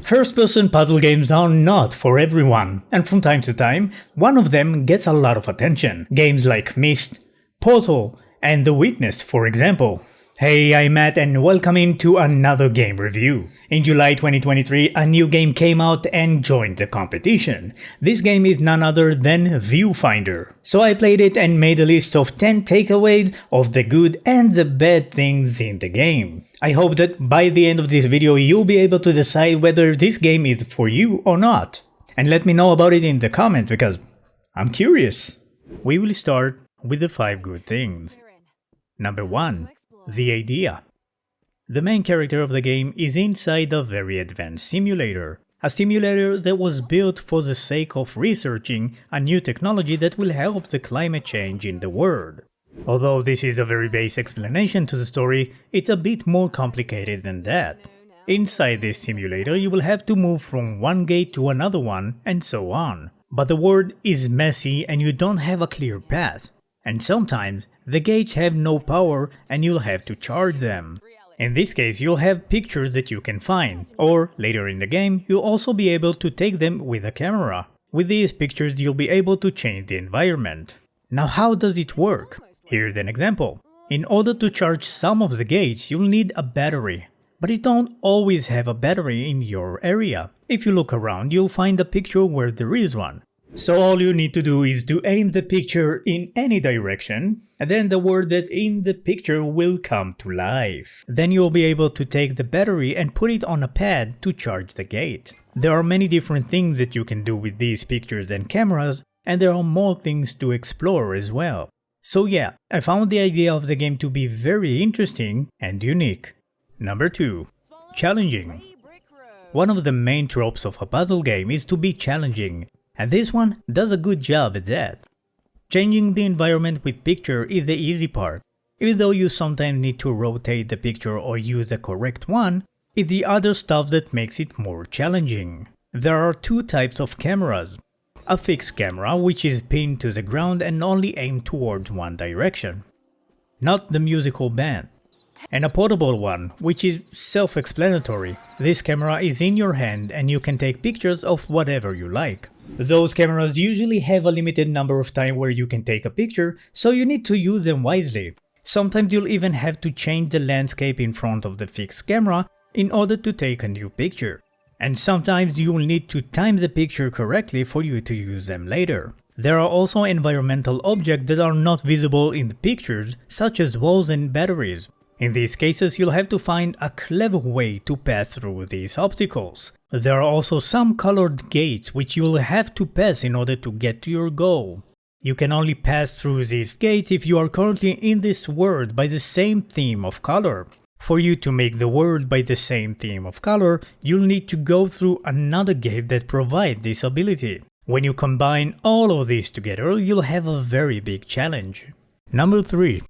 First-person puzzle games are not for everyone, and from time to time, one of them gets a lot of attention. Games like Myst, Portal, and The Witness, for example. Hey, I'm Matt and welcome into another game review. In July 2023, a new game came out and joined the competition. This game is none other than Viewfinder. So I played it and made a list of 10 takeaways of the good and the bad things in the game. I hope that by the end of this video you'll be able to decide whether this game is for you or not. And let me know about it in the comments because I'm curious. We will start with the 5 good things. Number 1. The idea. The main character of the game is inside a very advanced simulator. A simulator that was built for the sake of researching a new technology that will help the climate change in the world. Although this is a very basic explanation to the story, it's a bit more complicated than that. Inside this simulator you will have to move from one gate to another one and so on. But the world is messy and you don't have a clear path. And sometimes the gates have no power and you'll have to charge them. In this case you'll have pictures that you can find, or later in the game you'll also be able to take them with a camera. With these pictures you'll be able to change the environment. Now how does it work? Here's an example. In order to charge some of the gates you'll need a battery. But you don't always have a battery in your area. If you look around you'll find a picture where there is one. So all you need to do is to aim the picture in any direction, and then the word that's in the picture will come to life. Then you'll be able to take the battery and put it on a pad to charge the gate. There are many different things that you can do with these pictures and cameras, and there are more things to explore as well. So yeah, I found the idea of the game to be very interesting and unique. Number 2. Challenging. One of the main tropes of a puzzle game is to be challenging. And this one does a good job at that. Changing the environment with picture is the easy part. Even though you sometimes need to rotate the picture or use the correct one, it's the other stuff that makes it more challenging. There are 2 types of cameras. A fixed camera, which is pinned to the ground and only aimed towards one direction. Not the musical band. And a portable one, which is self-explanatory. This camera is in your hand and you can take pictures of whatever you like. Those cameras usually have a limited number of times where you can take a picture, so you need to use them wisely. Sometimes you'll even have to change the landscape in front of the fixed camera in order to take a new picture. And sometimes you'll need to time the picture correctly for you to use them later. There are also environmental objects that are not visible in the pictures, such as walls and batteries. In these cases you'll have to find a clever way to pass through these obstacles. There are also some colored gates which you'll have to pass in order to get to your goal. You can only pass through these gates if you are currently in this world by the same theme of color. For you to make the world by the same theme of color, you'll need to go through another gate that provides this ability. When you combine all of these together, you'll have a very big challenge. Number 3.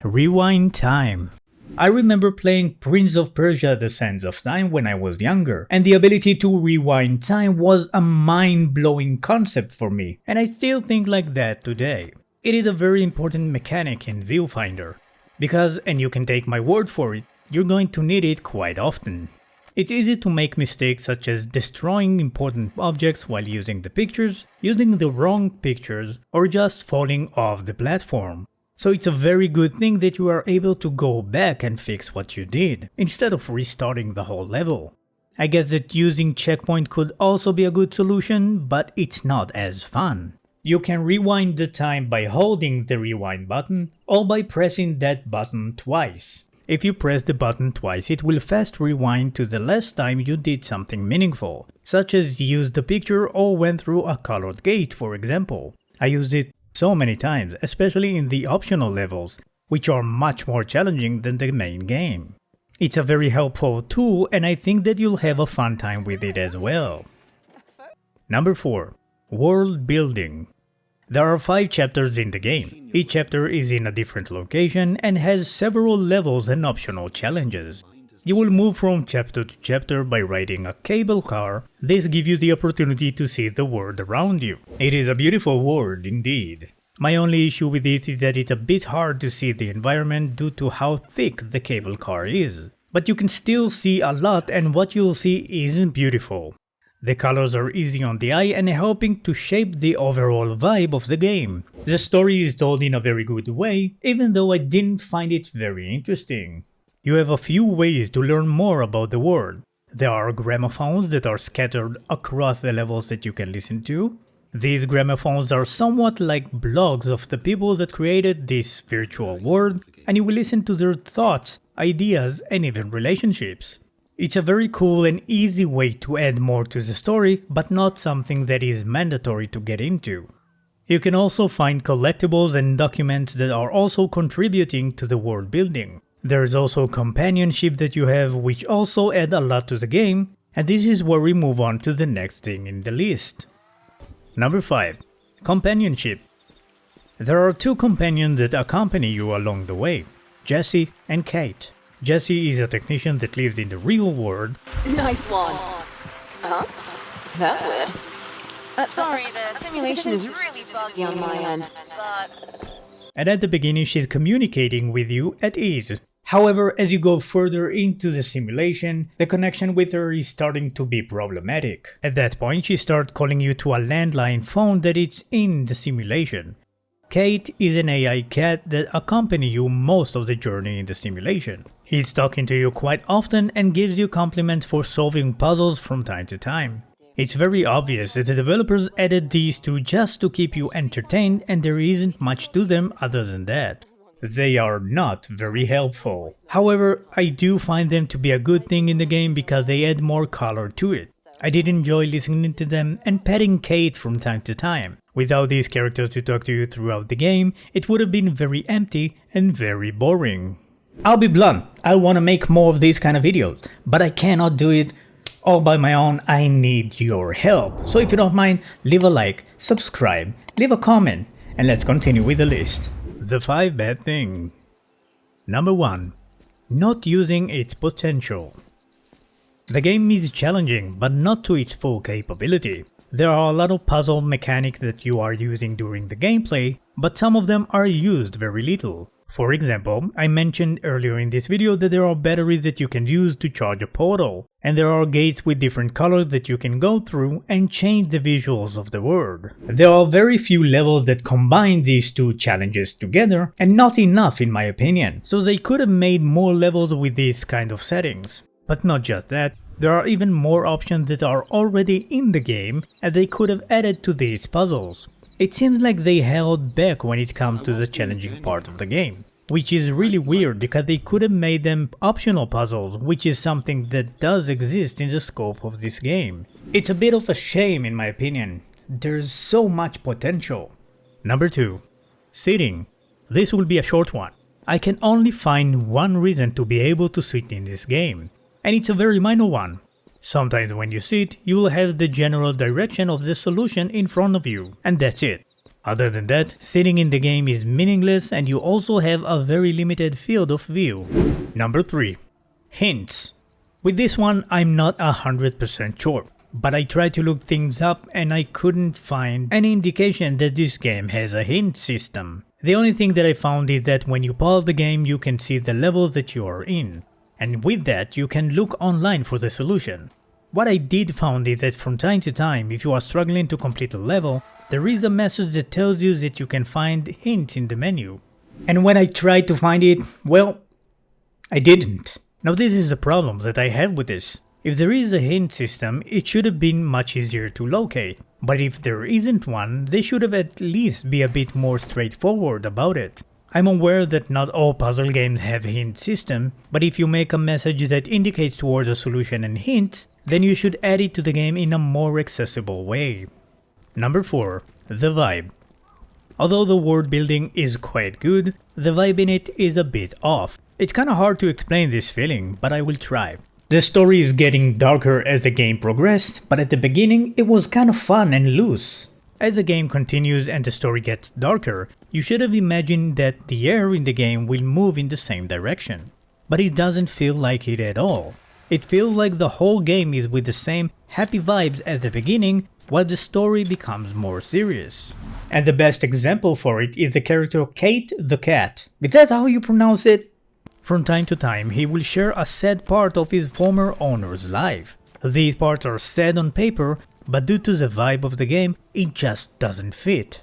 Rewind time. I remember playing Prince of Persia: The Sands of Time when I was younger, and the ability to rewind time was a mind-blowing concept for me, and I still think like that today. It is a very important mechanic in Viewfinder, because, and you can take my word for it, you're going to need it quite often. It's easy to make mistakes such as destroying important objects while using the pictures, using the wrong pictures, or just falling off the platform. So it's a very good thing that you are able to go back and fix what you did, instead of restarting the whole level. I guess that using checkpoint could also be a good solution, but it's not as fun. You can rewind the time by holding the rewind button, or by pressing that button twice. If you press the button twice, it will fast rewind to the last time you did something meaningful, such as used the picture or went through a colored gate, for example. I used it so many times, especially in the optional levels, which are much more challenging than the main game. It's a very helpful tool and I think that you'll have a fun time with it as well. Number 4. World building. There are 5 chapters in the game. Each chapter is in a different location and has several levels and optional challenges. You will move from chapter to chapter by riding a cable car. This gives you the opportunity to see the world around you. It is a beautiful world indeed. My only issue with this is that it's a bit hard to see the environment due to how thick the cable car is. but you can still see a lot, and what you'll see isn't beautiful. The colors are easy on the eye and helping to shape the overall vibe of the game. The story is told in a very good way, even though I didn't find it very interesting. You have a few ways to learn more about the world. There are gramophones that are scattered across the levels that you can listen to. These gramophones are somewhat like blogs of the people that created this virtual world, and you will listen to their thoughts, ideas, and even relationships. It's a very cool and easy way to add more to the story, but not something that is mandatory to get into. You can also find collectibles and documents that are also contributing to the world building. There's also companionship that you have, which also add a lot to the game, and this is where we move on to the next thing in the list. Number 5. Companionship. There are 2 companions that accompany you along the way, Jesse and Kate. Jesse is a technician that lives in the real world. Nice one. Huh? That's weird. Sorry, the simulation is really buggy on my end, but... And at the beginning she's communicating with you at ease. However, as you go further into the simulation, the connection with her is starting to be problematic. At that point she starts calling you to a landline phone that is in the simulation. Kate is an AI cat that accompanies you most of the journey in the simulation. He's talking to you quite often and gives you compliments for solving puzzles from time to time. It's very obvious that the developers added these two just to keep you entertained, and there isn't much to them other than that. They are not very helpful. However, I do find them to be a good thing in the game because they add more color to it. I did enjoy listening to them and petting Kate from time to time. Without these characters to talk to you throughout the game, it would have been very empty and very boring. I'll be blunt, I want to make more of these kind of videos, but I cannot do it all by my own. I need your help. So if you don't mind, leave a like, subscribe, leave a comment, and let's continue with the list. The 5 bad things. Number 1. Not using its potential. The game is challenging, but not to its full capability. There are a lot of puzzle mechanics that you are using during the gameplay, but some of them are used very little. For example, I mentioned earlier in this video that there are batteries that you can use to charge a portal, and there are gates with different colors that you can go through and change the visuals of the world. There are very few levels that combine these two challenges together, and not enough in my opinion, so they could have made more levels with these kind of settings. But not just that, there are even more options that are already in the game and they could have added to these puzzles. It seems like they held back when it comes to the challenging part of the game, which is really weird because they could have made them optional puzzles, which is something that does exist in the scope of this game. It's a bit of a shame in my opinion. There's so much potential. Number 2. Sitting. This will be a short one. I can only find one reason to be able to sit in this game, and it's a very minor one. Sometimes when you sit, you will have the general direction of the solution in front of you, and that's it. Other than that, sitting in the game is meaningless and you also have a very limited field of view. Number 3. Hints. With this one, I'm not 100% sure, but I tried to look things up and I couldn't find any indication that this game has a hint system. The only thing that I found is that when you pause the game, you can see the levels that you are in. And with that, you can look online for the solution. What I did find is that from time to time, if you are struggling to complete a level, there is a message that tells you that you can find hints in the menu. And when I tried to find it, well, I didn't. Now this is the problem that I have with this. If there is a hint system, it should have been much easier to locate. But if there isn't one, they should have at least be a bit more straightforward about it. I'm aware that not all puzzle games have hint system, but if you make a message that indicates towards a solution and hints, then you should add it to the game in a more accessible way. Number 4. The vibe. Although the world building is quite good, the vibe in it is a bit off. It's kinda hard to explain this feeling, but I will try. The story is getting darker as the game progressed, but at the beginning it was kinda fun and loose. As the game continues and the story gets darker, you should have imagined that the air in the game will move in the same direction. But it doesn't feel like it at all. It feels like the whole game is with the same happy vibes as the beginning, while the story becomes more serious. And the best example for it is the character Kate the cat. Is that how you pronounce it? From time to time, he will share a sad part of his former owner's life. These parts are sad on paper, but due to the vibe of the game, it just doesn't fit.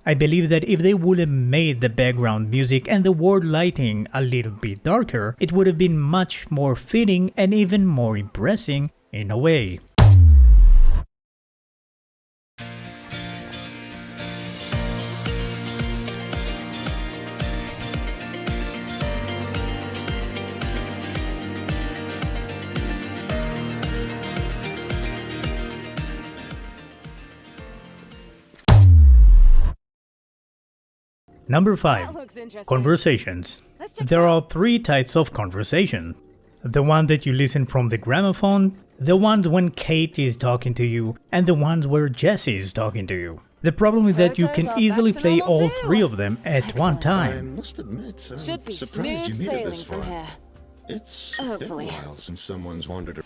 I believe that if they would have made the background music and the world lighting a little bit darker, it would have been much more fitting and even more impressive in a way. Number 5. Conversations. There are 3 types of conversation. The one that you listen from the gramophone, the ones when Kate is talking to you, and the ones where Jesse is talking to you. The problem is that you can easily play all 3 of them at one I time. must admit, Should I'm be surprised you smooth made it this sailing from far. here. It's been a Hopefully. while since someone's wandered.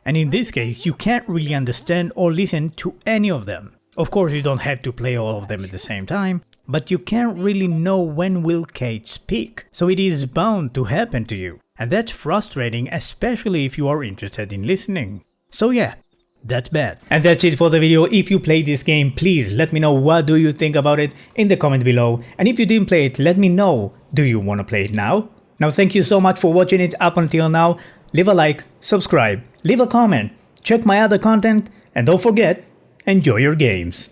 And in this case, you can't really understand or listen to any of them. Of course, you don't have to play all of them at the same time, but you can't really know when will Kate speak, so it is bound to happen to you. And that's frustrating, especially if you are interested in listening. So yeah, that's bad. And that's it for the video. If you played this game, please let me know what do you think about it in the comment below. And if you didn't play it, let me know, do you want to play it now? Now thank you so much for watching it up until now. Leave a like, subscribe, leave a comment, check my other content, and don't forget, enjoy your games.